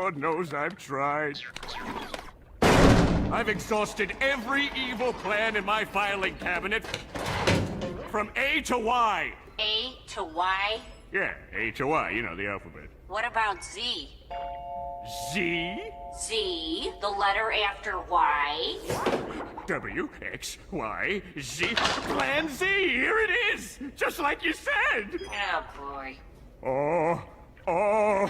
Lord knows I've tried. I've exhausted every evil plan in my filing cabinet. From A to Y. A to Y? Yeah, A to Y, you know, the alphabet. What about Z? Z? Z, the letter after Y. W, X, Y, Z. Plan Z, here it is! Just like you said! Oh, boy. Oh,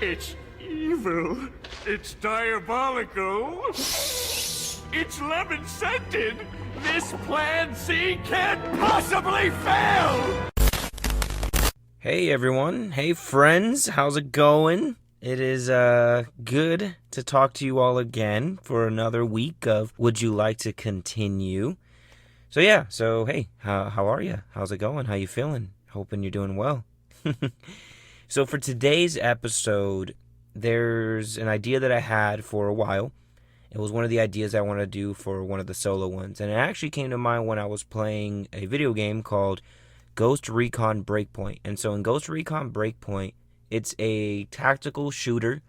it's evil. It's diabolical. It's lemon-scented. This Plan Z can't possibly fail! Hey everyone, hey friends, how's it going? It is good to talk to you all again for another week of Would You Like to Continue? So hey, how are you? How's it going? How you feeling? Hoping you're doing well. So for today's episode, there's an idea that I had for a while. It was one of the ideas I wanted to do for one of the solo ones, and it actually came to mind when I was playing a video game called Ghost Recon Breakpoint. And so in Ghost Recon Breakpoint, it's a tactical shooter.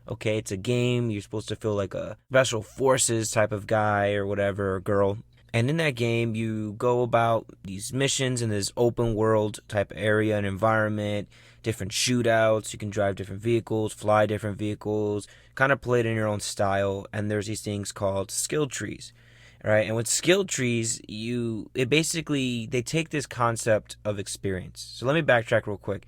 Okay, it's a game. You're supposed to feel like a special forces type of guy or whatever, or girl. And in that game, you go about these missions in this open world type area and environment, different shootouts. You can drive different vehicles, fly different vehicles, kind of play it in your own style. And there's these things called skill trees. Right, and with skill trees, they take this concept of experience. So let me backtrack real quick.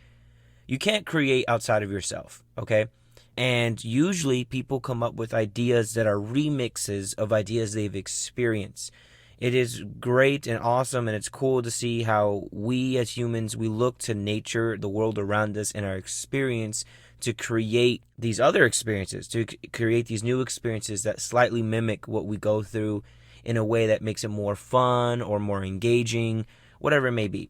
You can't create outside of yourself, okay? And usually people come up with ideas that are remixes of ideas they've experienced. It is great and awesome, and it's cool to see how we as humans, we look to nature, the world around us, and our experience to create these other experiences, to create these new experiences that slightly mimic what we go through in a way that makes it more fun or more engaging, whatever it may be.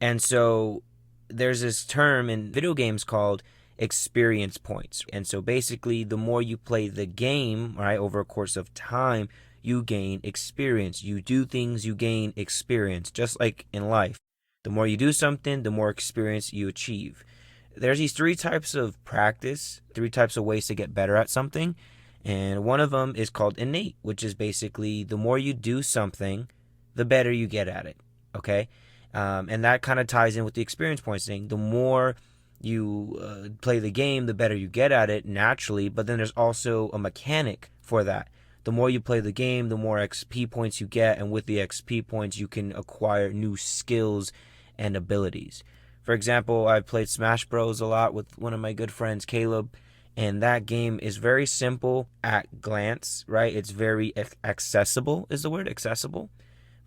And so there's this term in video games called experience points. And so basically, the more you play the game, right, over a course of time, you gain experience. You do things, you gain experience, just like in life. The more you do something, the more experience you achieve. There's these three types of practice, three types of ways to get better at something. And one of them is called innate, which is basically the more you do something, the better you get at it, okay? And that kind of ties in with the experience points thing. The more you play the game, the better you get at it naturally, but then there's also a mechanic for that. The more you play the game, the more XP points you get, and with the XP points, you can acquire new skills and abilities. For example, I played Smash Bros. A lot with one of my good friends, Caleb, and that game is very simple at glance, right? It's very accessible, is the word, accessible.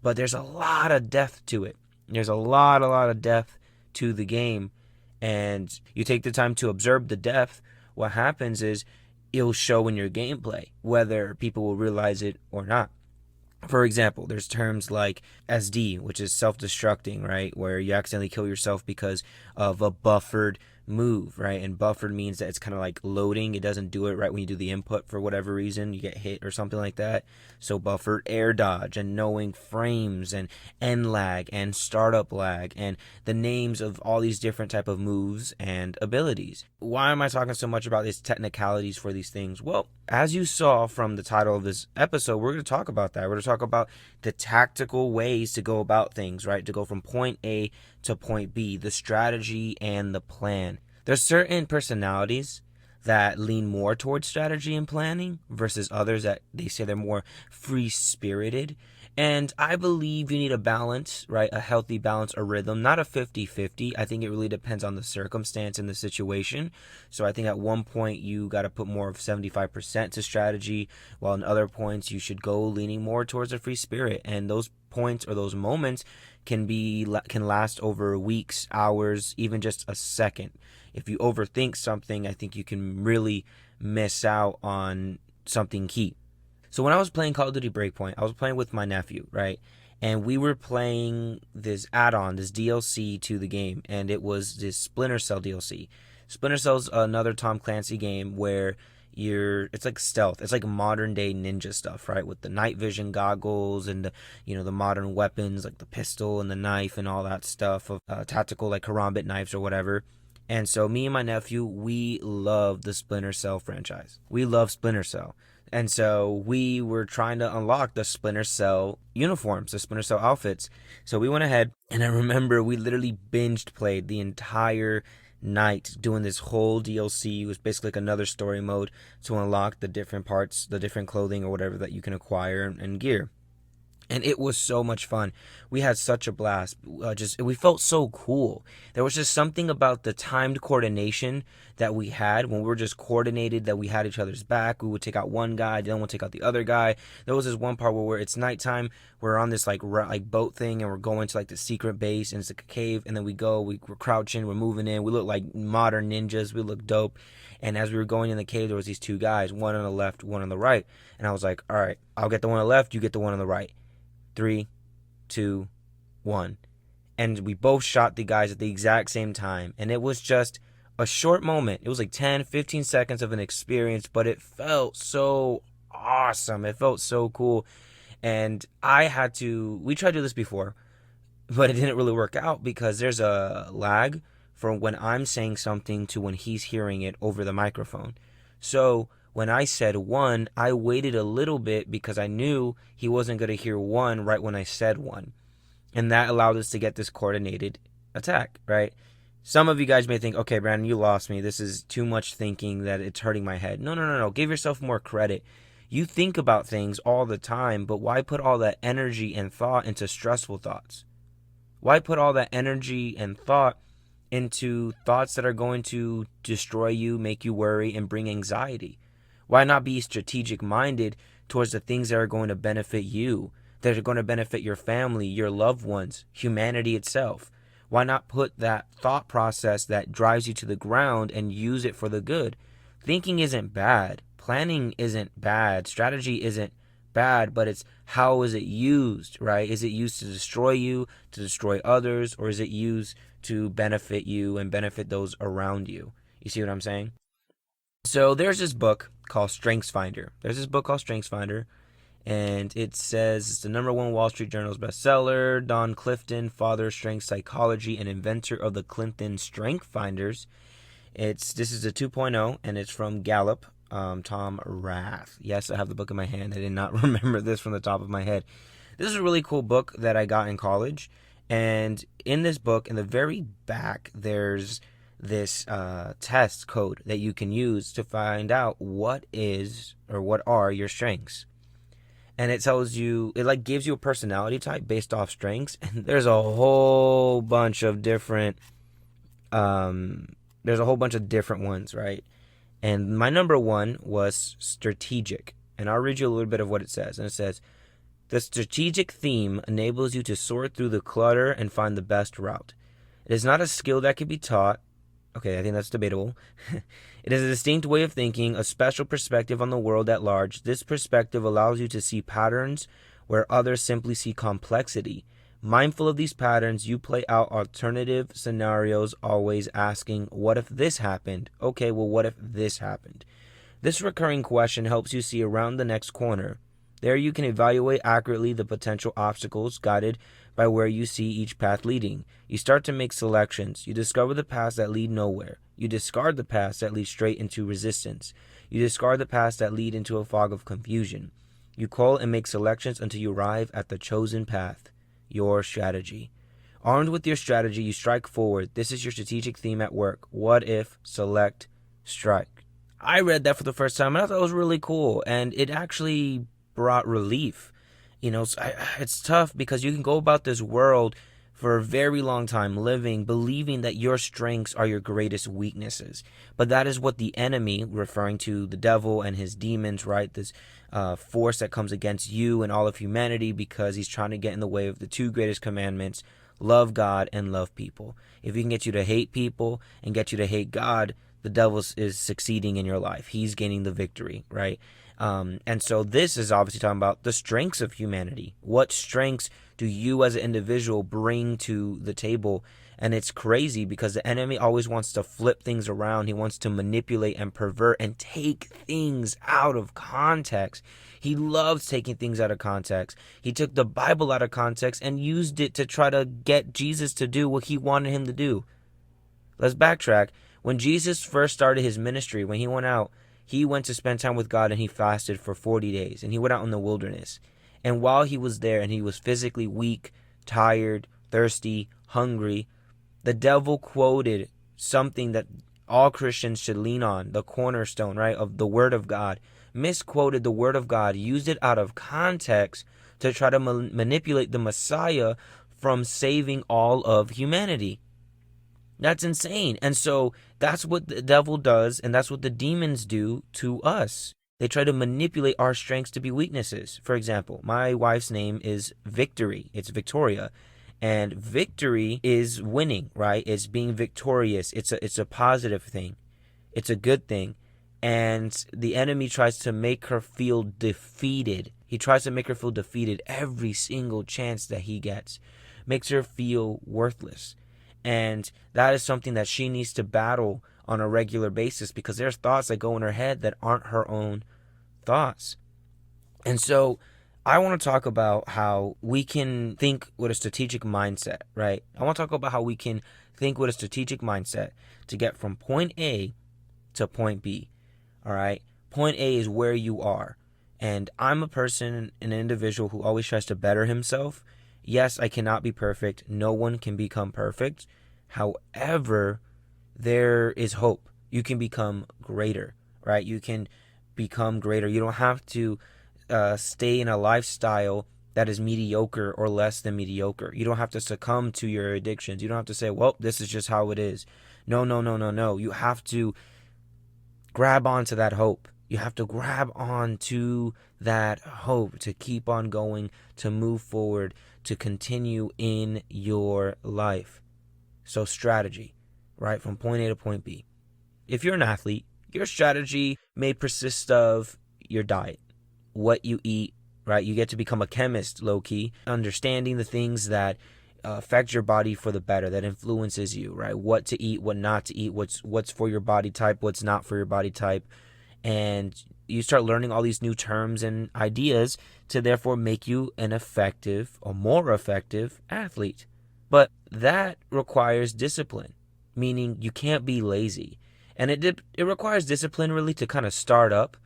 But there's a lot of depth to it. There's a lot of depth to the game. And you take the time to observe the depth, what happens is it'll show in your gameplay, whether people will realize it or not. For example, there's terms like SD, which is self-destructing, right? Where you accidentally kill yourself because of a buffered move, right? And buffered means that it's kind of like loading. It doesn't do it right when you do the input for whatever reason. You get hit or something like that. So buffered air dodge and knowing frames and end lag and startup lag and the names of all these different type of moves and abilities. Why am I talking so much about these technicalities for these things? Well, as you saw from the title of this episode, we're going to talk about that. We're going to talk about the tactical ways to go about things, right? To go from point A to point B, the strategy and the plan. There's certain personalities that lean more towards strategy and planning versus others that they say they're more free-spirited. And I believe you need a balance, right? A healthy balance, a rhythm, not a 50-50. I think it really depends on the circumstance and the situation. So I think at one point you got to put more of 75% to strategy, while in other points you should go leaning more towards a free spirit. And those points or those moments can last over weeks, hours, even just a second. If you overthink something, I think you can really miss out on something key. So when I was playing Call of Duty Breakpoint, I was playing with my nephew, right? And we were playing this add-on, this DLC to the game, and it was this Splinter Cell DLC. Splinter Cell's another Tom Clancy game where it's like stealth. It's like modern day ninja stuff, right? With the night vision goggles and the modern weapons like the pistol and the knife and all that stuff of tactical like karambit knives or whatever. And so me and my nephew, we love the Splinter Cell franchise. We love Splinter Cell. And so we were trying to unlock the Splinter Cell uniforms, the Splinter Cell outfits. So we went ahead, and I remember we literally binged played the entire night doing this whole DLC. It was basically like another story mode to unlock the different parts, the different clothing or whatever that you can acquire and gear. And it was so much fun. We had such a blast. We felt so cool. There was just something about the timed coordination that we had when we were just coordinated, that we had each other's back. We would take out one guy, then we'll take out the other guy. There was this one part where it's nighttime. We're on this like boat thing, and we're going to like the secret base, and it's like a cave. And then we're crouching, we're moving in. We look like modern ninjas. We look dope. And as we were going in the cave, there was these two guys, one on the left, one on the right. And I was like, all right, I'll get the one on the left, you get the one on the right. 3, 2, 1. And we both shot the guys at the exact same time. And it was just a short moment. It was like 10, 15 seconds of an experience, but it felt so awesome. It felt so cool. And we tried to do this before, but it didn't really work out because there's a lag from when I'm saying something to when he's hearing it over the microphone. So when I said 1, I waited a little bit because I knew he wasn't going to hear 1 right when I said 1. And that allowed us to get this coordinated attack, right? Some of you guys may think, okay, Brandon, you lost me. This is too much thinking that it's hurting my head. No. Give yourself more credit. You think about things all the time, but why put all that energy and thought into stressful thoughts? Why put all that energy and thought into thoughts that are going to destroy you, make you worry, and bring anxiety? Why not be strategic minded towards the things that are going to benefit you, that are going to benefit your family, your loved ones, humanity itself? Why not put that thought process that drives you to the ground and use it for the good? Thinking isn't bad. Planning isn't bad. Strategy isn't bad, but it's how is it used, right? Is it used to destroy you, to destroy others, or is it used to benefit you and benefit those around you? You see what I'm saying? So there's this book called StrengthsFinder. And it says it's the #1 Wall Street Journal's bestseller. Don Clifton, father of strength psychology and inventor of the Clifton Strength Finders. This is a 2.0, and it's from Gallup. Tom Rath. Yes, I have the book in my hand. I did not remember this from the top of my head. This is a really cool book that I got in college. And in this book, in the very back, there's this test code that you can use to find out what are your strengths. And it tells you, it like gives you a personality type based off strengths. And there's a whole bunch of different ones, right? And my #1 was strategic. And I'll read you a little bit of what it says. And it says, the strategic theme enables you to sort through the clutter and find the best route. It is not a skill that can be taught. Okay, I think that's debatable. It is a distinct way of thinking, a special perspective on the world at large. This perspective allows you to see patterns where others simply see complexity. Mindful of these patterns, you play out alternative scenarios, always asking, what if this happened? Okay, well, what if this happened? This recurring question helps you see around the next corner. There you can evaluate accurately the potential obstacles, guided by where you see each path leading. You start to make selections. You discover the paths that lead nowhere. You discard the paths that lead straight into resistance. You discard the paths that lead into a fog of confusion. You call and make selections until you arrive at the chosen path, your strategy. Armed with your strategy, you strike forward. This is your strategic theme at work. What if, select, strike. I read that for the first time, and I thought it was really cool, and it actually brought relief. It's tough because you can go about this world for a very long time believing that your strengths are your greatest weaknesses. But that is what the enemy, referring to the devil and his demons, right? This force that comes against you and all of humanity, because he's trying to get in the way of the 2 greatest commandments: love God and love people. If he can get you to hate people and get you to hate God, the devil is succeeding in your life. He's gaining the victory, right? And so this is obviously talking about the strengths of humanity. What strengths do you as an individual bring to the table? And it's crazy because the enemy always wants to flip things around. He wants to manipulate and pervert and take things out of context. He loves taking things out of context. He took the Bible out of context and used it to try to get Jesus to do what he wanted him to do. Let's backtrack. When Jesus first started his ministry, when he went to spend time with God and he fasted for 40 days and he went out in the wilderness. And while he was there and he was physically weak, tired, thirsty, hungry, the devil quoted something that all Christians should lean on, the cornerstone, right, of the Word of God, misquoted the Word of God, used it out of context to try to manipulate the Messiah from saving all of humanity. That's insane. And so that's what the devil does, and that's what the demons do to us. They try to manipulate our strengths to be weaknesses. For example, my wife's name is Victory. It's Victoria. And victory is winning, right? It's being victorious. It's a positive thing. It's a good thing. And the enemy tries to make her feel defeated. He tries to make her feel defeated every single chance that he gets. Makes her feel worthless. And that is something that she needs to battle on a regular basis, because there's thoughts that go in her head that aren't her own thoughts. And so I want to talk about how we can think with a strategic mindset, right? I want to talk about how we can think with a strategic mindset to get from point A to point B, all right? Point A is where you are. And I'm a person, an individual who always tries to better himself. Yes, I cannot be perfect. No one can become perfect. However, there is hope. You can become greater, right? You can become greater. You don't have to stay in a lifestyle that is mediocre or less than mediocre. You don't have to succumb to your addictions. You don't have to say, well, this is just how it is. No. You have to grab onto that hope. You have to grab onto that hope to keep on going, to move forward, to continue in your life. So strategy, right? From point A to point B. If you're an athlete, your strategy may persist of your diet, what you eat, right? You get to become a chemist, low-key, understanding the things that affect your body for the better, that influences you, right? What to eat, what not to eat, what's for your body type, what's not for your body type. And you start learning all these new terms and ideas to therefore make you an effective or more effective athlete. But that requires discipline, meaning you can't be lazy. And it requires discipline really to kind of start up.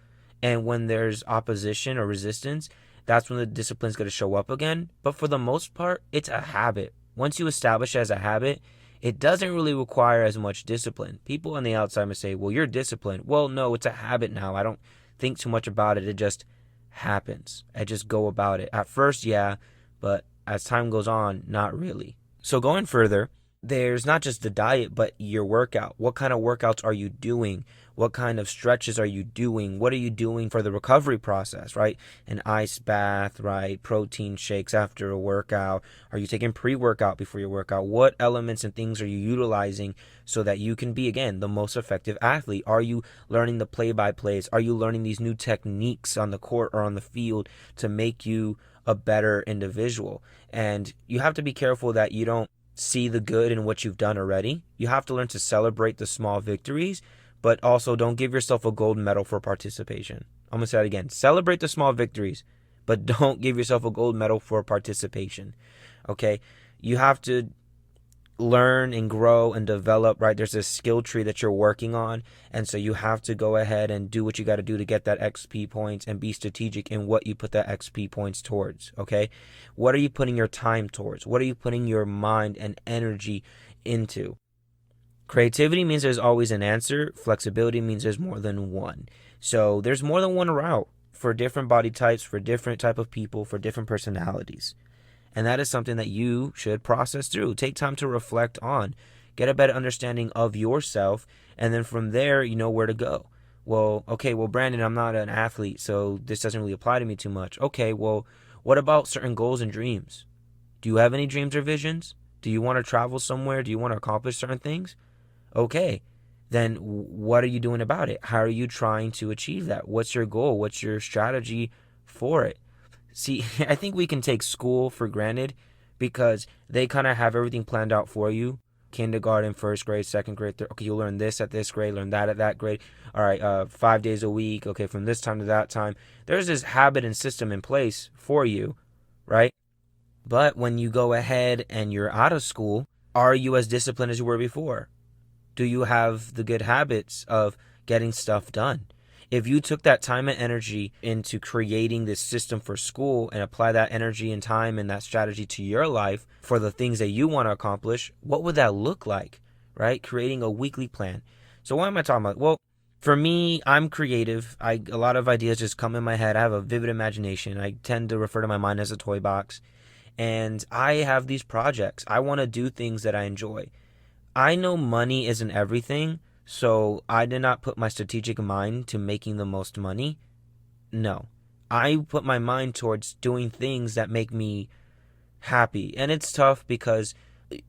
And when there's opposition or resistance, that's when the discipline's going to show up again. But for the most part, it's a habit. Once you establish it as a habit, it doesn't really require as much discipline. People on the outside may say, well, you're disciplined. Well, no, it's a habit now. I don't think too much about it. It just happens. I just go about it. At first, yeah, but as time goes on, not really. So going further, there's not just the diet, but your workout. What kind of workouts are you doing? What kind of stretches are you doing? What are you doing for the recovery process, right? An ice bath, right? Protein shakes after a workout. Are you taking pre-workout before your workout? What elements and things are you utilizing so that you can be, again, the most effective athlete? Are you learning the play-by-plays? Are you learning these new techniques on the court or on the field to make you a better individual? And you have to be careful that you don't see the good in what you've done already. You have to learn to celebrate the small victories, but also don't give yourself a gold medal for participation. I'm going to say that again. Celebrate the small victories, but don't give yourself a gold medal for participation. Okay? You have to learn and grow and develop, right? There's a skill tree that you're working on, and so you have to go ahead and do what you got to do to get that XP points and be strategic in what you put that XP points towards, okay? What are you putting your time towards? What are you putting your mind and energy into? Creativity means there's always an answer. Flexibility means there's more than one. So there's more than one route for different body types, for different type of people, for different personalities. And that is something that you should process through. Take time to reflect on. Get a better understanding of yourself. And then from there, you know where to go. Well, okay, Brandon, I'm not an athlete, so this doesn't really apply to me too much. Okay, well, what about certain goals and dreams? Do you have any dreams or visions? Do you want to travel somewhere? Do you want to accomplish certain things? Okay, then what are you doing about it? How are you trying to achieve that? What's your goal? What's your strategy for it? See, I think we can take school for granted because they kind of have everything planned out for you. Kindergarten, first grade, second grade, third. Okay, you'll learn this at this grade, learn that at that grade. All right, 5 days a week. Okay, from this time to that time. There's this habit and system in place for you, right? But when you go ahead and you're out of school, are you as disciplined as you were before? Do you have the good habits of getting stuff done? If you took that time and energy into creating this system for school and apply that energy and time and that strategy to your life for the things that you want to accomplish, what would that look like, right? Creating a weekly plan. So what am I talking about? Well, for me, I'm creative. A lot of ideas just come in my head. I have a vivid imagination. I tend to refer to my mind as a toy box. And I have these projects. I want to do things that I enjoy. I know money isn't everything, so I did not put my strategic mind to making the most money. No. I put my mind towards doing things that make me happy. And it's tough because,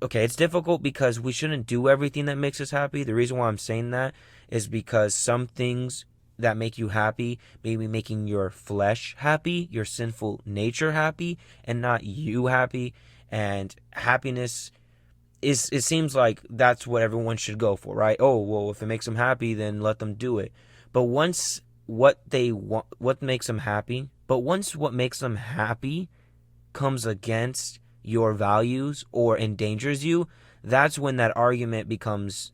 okay, it's difficult because we shouldn't do everything that makes us happy. The reason why I'm saying that is because some things that make you happy, maybe making your flesh happy, your sinful nature happy, and not you happy. And happiness is, it seems like that's what everyone should go for, right? Oh, well, if it makes them happy, then let them do it. But once what they want, what makes them happy, comes against your values or endangers you, that's when that argument becomes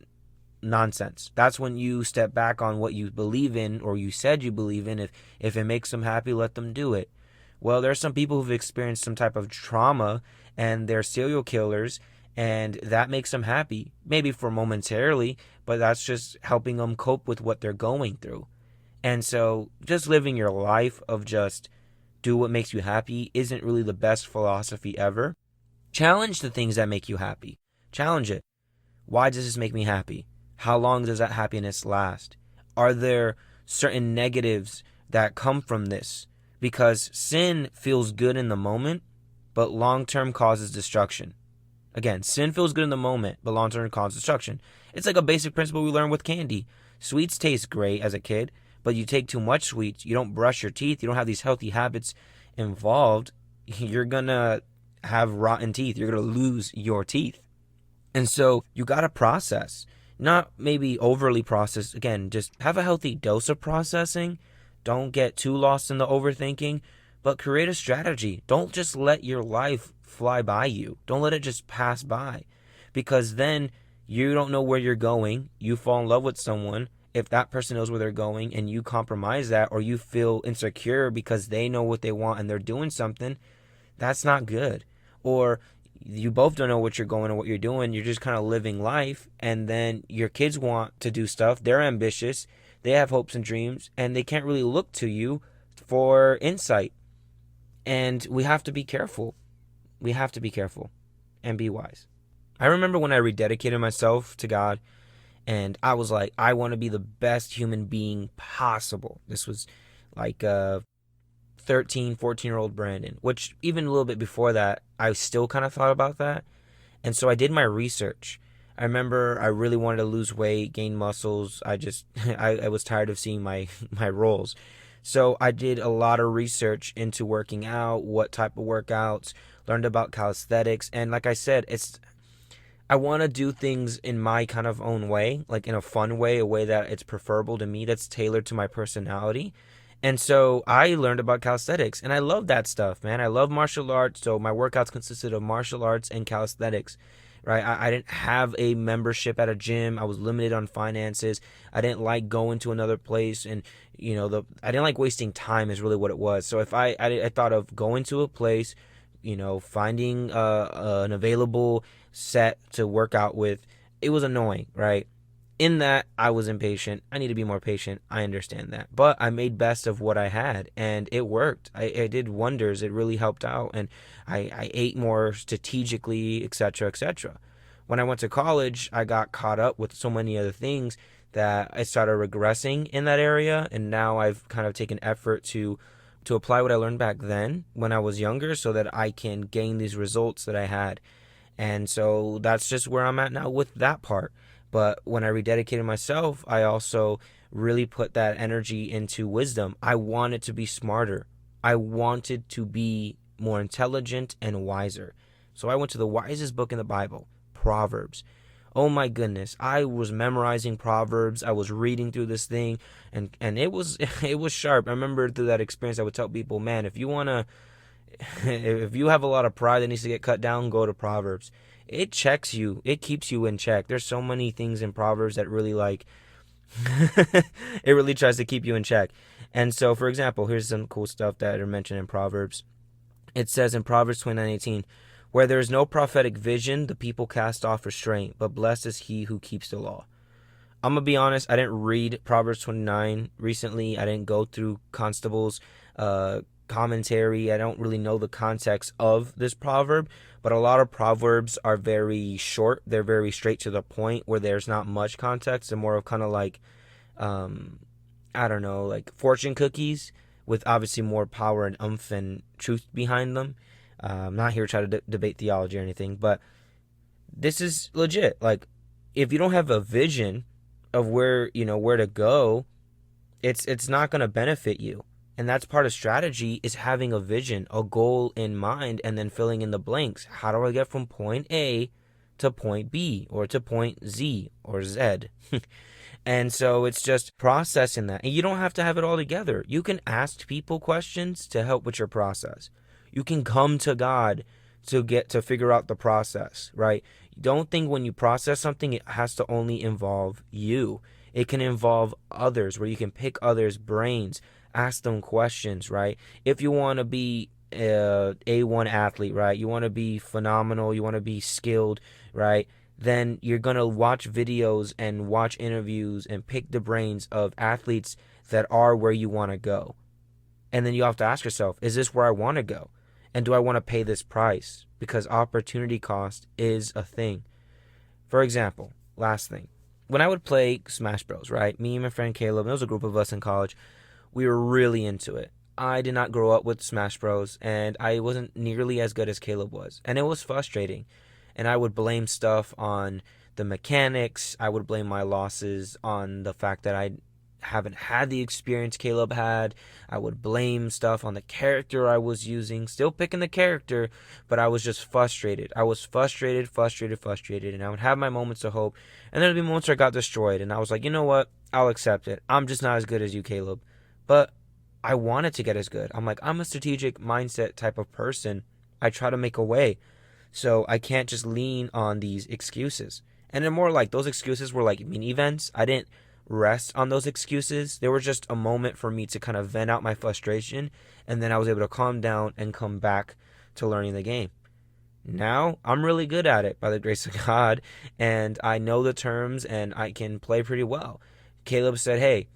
nonsense. That's when you step back on what you believe in or you said you believe in. If it makes them happy, let them do it. Well, there's some people who've experienced some type of trauma and they're serial killers, and that makes them happy, maybe for momentarily, but that's just helping them cope with what they're going through. And so just living your life of just do what makes you happy isn't really the best philosophy ever. Challenge the things that make you happy. Challenge it. Why does this make me happy? How long does that happiness last? Are there certain negatives that come from this? Because sin feels good in the moment, but long-term causes destruction. Again, sin feels good in the moment, but long-term causes destruction. It's like a basic principle we learn with candy. Sweets taste great as a kid, but you take too much sweets, you don't brush your teeth, you don't have these healthy habits involved, you're going to have rotten teeth. You're going to lose your teeth. And so you got to process. Not maybe overly process. Again, just have a healthy dose of processing. Don't get too lost in the overthinking, but create a strategy. Don't just let your life fly by you. Don't let it just pass by, because then you don't know where you're going. You fall in love with someone. If that person knows where they're going and you compromise that, or you feel insecure because they know what they want and they're doing something, that's not good. Or you both don't know what you're going and what you're doing. You're just kind of living life, and then your kids want to do stuff. They're ambitious. They have hopes and dreams, and they can't really look to you for insight. And we have to be careful. We have to be careful and be wise. I remember when I rededicated myself to God, and I was like, I want to be the best human being possible. This was like 13, 14-year-old Brandon, which even a little bit before that, I still kind of thought about that. And so I did my research. I remember I really wanted to lose weight, gain muscles. I was tired of seeing my rolls. So I did a lot of research into working out, what type of workouts, learned about calisthenics. And like I said, I want to do things in my kind of own way, like in a fun way, a way that it's preferable to me, that's tailored to my personality. And so I learned about calisthenics, and I love that stuff, man. I love martial arts, so my workouts consisted of martial arts and calisthenics, right? I didn't have a membership at a gym. I was limited on finances. I didn't like going to another place, and I didn't like wasting time is really what it was. So if I thought of going to a place, finding an available set to work out with, it was annoying, right? In that, I was impatient. I need to be more patient. I understand that. But I made best of what I had, and it worked. I did wonders. It really helped out, and I ate more strategically, etc., etc. When I went to college, I got caught up with so many other things that I started regressing in that area, and now I've kind of taken effort to apply what I learned back then when I was younger so that I can gain these results that I had. And so that's just where I'm at now with that part. But when I rededicated myself, I also really put that energy into wisdom. I wanted to be smarter. I wanted to be more intelligent and wiser. So I went to the wisest book in the Bible, Proverbs. Oh my goodness, I was memorizing Proverbs. I was reading through this thing, and it was sharp. I remember through that experience, I would tell people, man, if you have a lot of pride that needs to get cut down, go to Proverbs. it checks you. It keeps you in check. There's so many things in Proverbs that really it really tries to keep you in check. And so, for example, here's some cool stuff that are mentioned in Proverbs. It says in Proverbs 29:18, where there is no prophetic vision, the people cast off restraint, but blessed is he who keeps the law. I'm going to be honest, I didn't read Proverbs 29 recently. I didn't go through Constable's commentary. I don't really know the context of this proverb, but a lot of proverbs are very short. They're very straight to the point where there's not much context. They're more of kind of like, I don't know, like fortune cookies with obviously more power and oomph and truth behind them. I'm not here to try to debate theology or anything, but this is legit. Like, if you don't have a vision of where to go, it's not going to benefit you. And that's part of strategy, is having a vision, a goal in mind, and then filling in the blanks. How do I get from point A to point B, or to point Z or Z? And so it's just processing that. And you don't have to have it all together. You can ask people questions to help with your process. You can come to God to figure out the process, right? Don't think when you process something, it has to only involve you. It can involve others, where you can pick others' brains, ask them questions, right? If you want to be a A1 athlete, right? You want to be phenomenal, you want to be skilled, right? Then you're going to watch videos and watch interviews and pick the brains of athletes that are where you want to go. And then you have to ask yourself, is this where I want to go? And do I want to pay this price? Because opportunity cost is a thing. For example, last thing. When I would play Smash Bros, right? Me and my friend Caleb, there was a group of us in college. We were really into it. I did not grow up with Smash Bros, and I wasn't nearly as good as Caleb was. And it was frustrating. And I would blame stuff on the mechanics. I would blame my losses on the fact that I haven't had the experience Caleb had. I would blame stuff on the character I was using. Still picking the character, but I was just frustrated. I was frustrated, and I would have my moments of hope. And there would be moments where I got destroyed, and I was like, you know what? I'll accept it. I'm just not as good as you, Caleb. But I wanted to get as good. I'm like, I'm a strategic mindset type of person. I try to make a way. So I can't just lean on these excuses. And they're more like, those excuses were like mini events. I didn't rest on those excuses. They were just a moment for me to kind of vent out my frustration, and then I was able to calm down and come back to learning the game. Now I'm really good at it by the grace of God, and I know the terms and I can play pretty well. Caleb said, hey,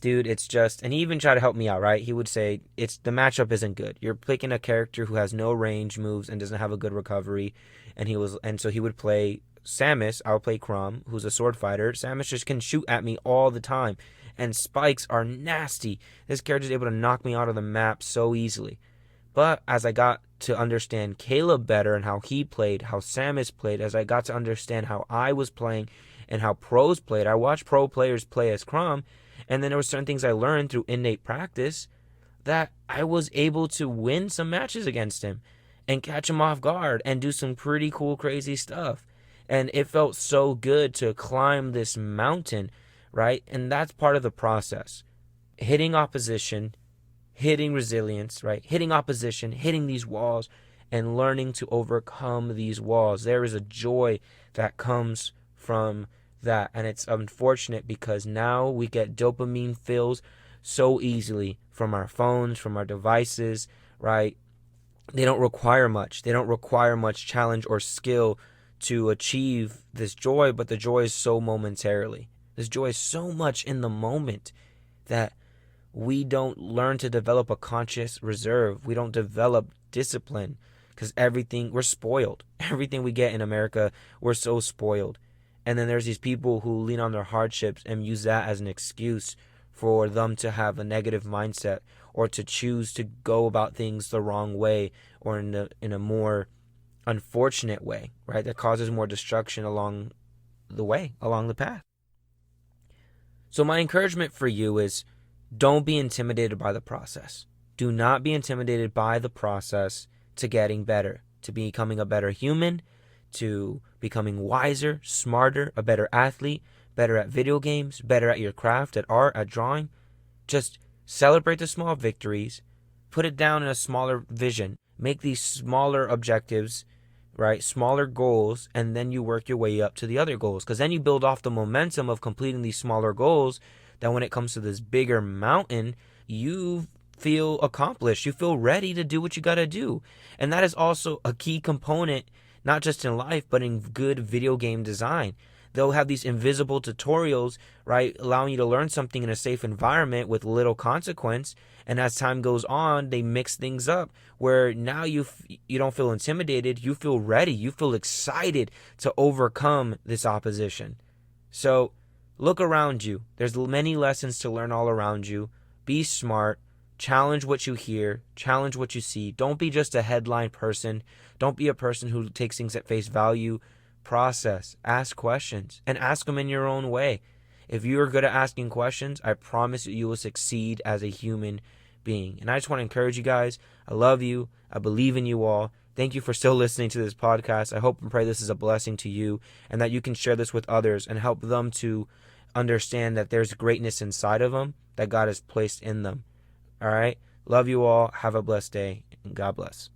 dude, it's just, and he even tried to help me out, right? He would say, the matchup isn't good. You're picking a character who has no range moves and doesn't have a good recovery. And so he would play Samus. I would play Chrom, who's a sword fighter. Samus just can shoot at me all the time, and spikes are nasty. This character is able to knock me out of the map so easily. But as I got to understand Caleb better and how he played, how Samus played, as I got to understand how I was playing and how pros played, I watched pro players play as Chrom. And then there were certain things I learned through innate practice that I was able to win some matches against him and catch him off guard and do some pretty cool, crazy stuff. And it felt so good to climb this mountain, right? And that's part of the process. Hitting opposition, hitting resilience, right? Hitting opposition, hitting these walls, and learning to overcome these walls. There is a joy that comes from that, and it's unfortunate because now we get dopamine fills so easily from our phones, from our devices, right? They don't require much. They don't require much challenge or skill to achieve this joy, but the joy is so momentarily. This joy is so much in the moment that we don't learn to develop a conscious reserve. We don't develop discipline because we're spoiled. Everything we get in America, we're so spoiled. And then there's these people who lean on their hardships and use that as an excuse for them to have a negative mindset or to choose to go about things the wrong way or in a more unfortunate way, right? That causes more destruction along the path. So my encouragement for you is, don't be intimidated by the process. Do not be intimidated by the process to getting better, to becoming a better human, to becoming wiser, smarter, a better athlete, better at video games, better at your craft, at art, at drawing. Just celebrate the small victories, put it down in a smaller vision, make these smaller objectives, right? Smaller goals, and then you work your way up to the other goals. Because then you build off the momentum of completing these smaller goals. That when it comes to this bigger mountain, you feel accomplished. You feel ready to do what you got to do. And that is also a key component, not just in life, but in good video game design. They'll have these invisible tutorials, right, allowing you to learn something in a safe environment with little consequence. And as time goes on, they mix things up where now you don't feel intimidated. You feel ready. You feel excited to overcome this opposition. So look around you. There's many lessons to learn all around you. Be smart. Challenge what you hear. Challenge what you see. Don't be just a headline person. Don't be a person who takes things at face value. Process, ask questions, and ask them in your own way. If you are good at asking questions, I promise you will succeed as a human being. And I just want to encourage you guys. I love you. I believe in you all. Thank you for still listening to this podcast. I hope and pray this is a blessing to you and that you can share this with others and help them to understand that there's greatness inside of them that God has placed in them. All right? Love you all. Have a blessed day, and God bless.